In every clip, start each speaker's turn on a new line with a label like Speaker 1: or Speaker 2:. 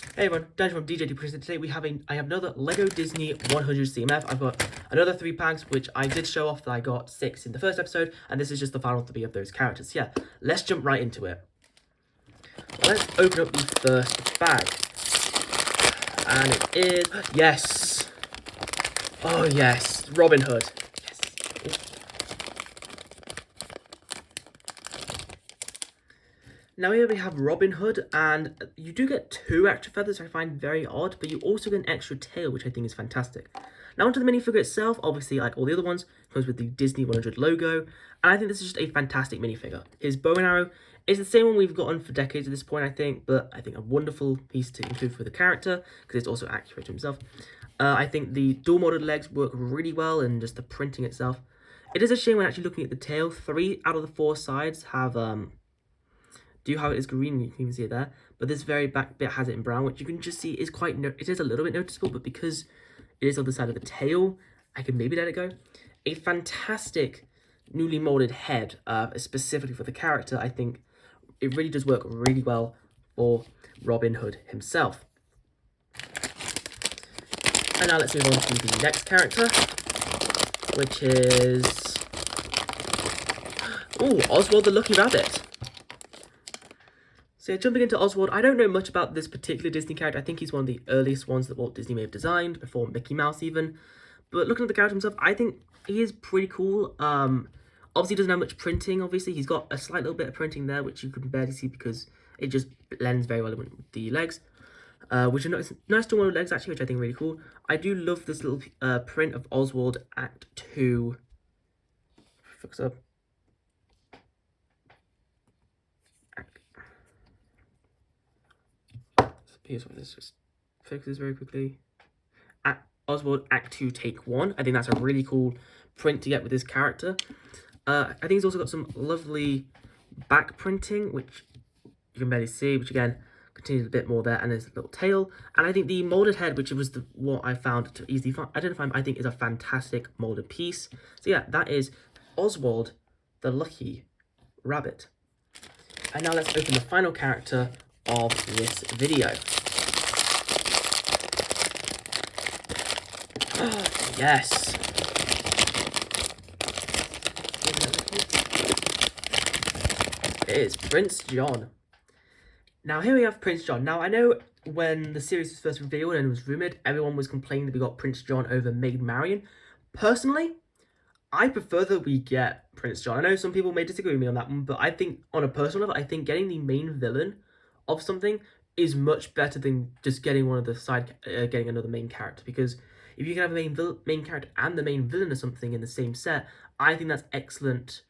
Speaker 1: Hey everyone, Dan from DJ Present. Today I have another Lego Disney 100 CMF. I've got another 3 packs, which I did show off that I got 6 in the first episode, and this is just the final 3 of those characters. Yeah, let's jump right into it. Let's open up the first bag. And it is, yes! Oh yes, Robin Hood. Yes. Now here we have Robin Hood, and you do get 2 extra feathers, which I find very odd, but you also get an extra tail, which I think is fantastic. Now onto the minifigure itself, obviously like all the other ones, comes with the Disney 100 logo, and I think this is just a fantastic minifigure. His bow and arrow is the same one we've gotten for decades at this point, I think, but I think a wonderful piece to include for the character, because it's also accurate to himself. I think the dual molded legs work really well, and just the printing itself. It is a shame when actually looking at the tail, 3 out of the 4 sides have do have it as green, you can even see it there, but this very back bit has it in brown, which you can just see is it is a little bit noticeable, but because it is on the side of the tail, I can maybe let it go. A fantastic newly molded head, specifically for the character. I think it really does work really well for Robin Hood himself. And now let's move on to the next character, which is Oswald the Lucky Rabbit. So jumping into Oswald, I don't know much about this particular Disney character. I think he's one of the earliest ones that Walt Disney may have designed, before Mickey Mouse even. But looking at the character himself, I think he is pretty cool. Obviously, he doesn't have much printing, obviously. He's got a slight little bit of printing there, which you can barely see because it just blends very well with the legs. Which are nice to one legs, actually, which I think are really cool. I do love this little print of Oswald Act 2. Fix up. Here's what this just fixes very quickly. Oswald Act 2 Take 1. I think that's a really cool print to get with this character. I think he's also got some lovely back printing, which you can barely see, which again continues a bit more there, and there's a little tail. And I think the molded head, which was what I found to easily identify, I think is a fantastic molded piece. So yeah, that is Oswald the Lucky Rabbit. And now let's open the final character of this video. Yes. It is Prince John. Now here we have Prince John. Now I know when the series was first revealed and it was rumoured, everyone was complaining that we got Prince John over Maid Marian. Personally, I prefer that we get Prince John. I know some people may disagree with me on that one, but I think on a personal level, I think getting the main villain of something is much better than just getting one of the getting another main character, because if you can have a main character and the main villain of something in the same set, I think that's excellent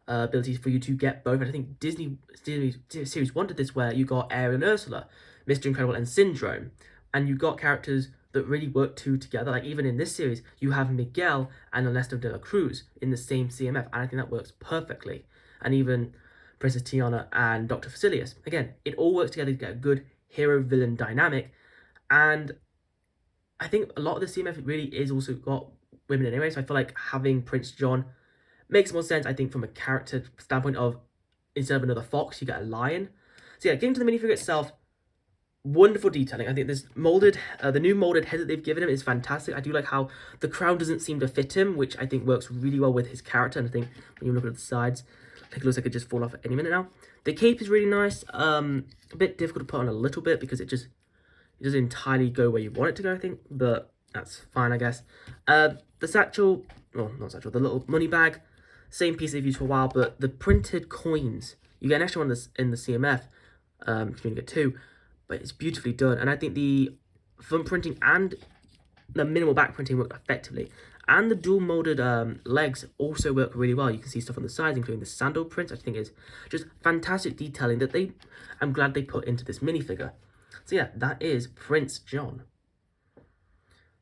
Speaker 1: ability for you to get both. And I think Disney Series 1 did this, where you got Ariel and Ursula, Mr. Incredible and Syndrome, and you got characters that really work together. Like even in this series, you have Miguel and Ernesto de la Cruz in the same CMF, and I think that works perfectly. And even Princess Tiana and Dr. Facilius. Again, it all works together to get a good hero-villain dynamic, and I think a lot of the CMF really is also got women anyway, so I feel like having Prince John makes more sense, I think, from a character standpoint of, instead of another fox, you get a lion. So yeah, getting to the minifigure itself, wonderful detailing. I think this molded, the new molded head that they've given him is fantastic. I do like how the crown doesn't seem to fit him, which I think works really well with his character, and I think when you look at the sides, I think it looks like it just fall off at any minute now. The cape is really nice, a bit difficult to put on a little bit because it doesn't entirely go where you want it to go, I think, but that's fine, I guess. The satchel, well, not satchel, the little money bag, same piece they've used for a while, but the printed coins, you get an extra one in the CMF, you can get 2, but it's beautifully done, and I think the front printing and the minimal back printing work effectively, and the dual molded legs also work really well. You can see stuff on the sides, including the sandal prints. I think is just fantastic detailing that I'm glad they put into this minifigure. So yeah, that is Prince John.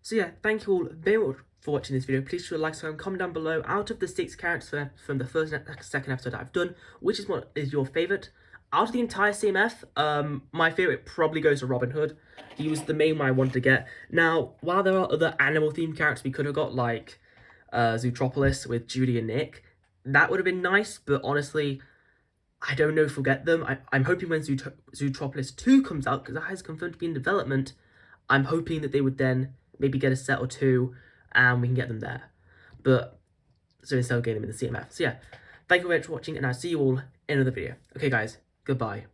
Speaker 1: So yeah, thank you all very much for watching this video. Please show a like, subscribe, comment down below. Out of the 6 characters from the first and second episode that I've done, which is your favourite? Out of the entire CMF, my favourite probably goes to Robin Hood. He was the main one I wanted to get. Now, while there are other animal-themed characters we could have got, like Zootropolis with Judy and Nick, that would have been nice, but honestly, I don't know if we'll get them. I'm hoping when Zootropolis 2 comes out, because that has confirmed to be in development, I'm hoping that they would then maybe get a set or two and we can get them there. But, so instead of getting them in the CMF. So yeah, thank you very much for watching, and I'll see you all in another video. Okay guys, goodbye.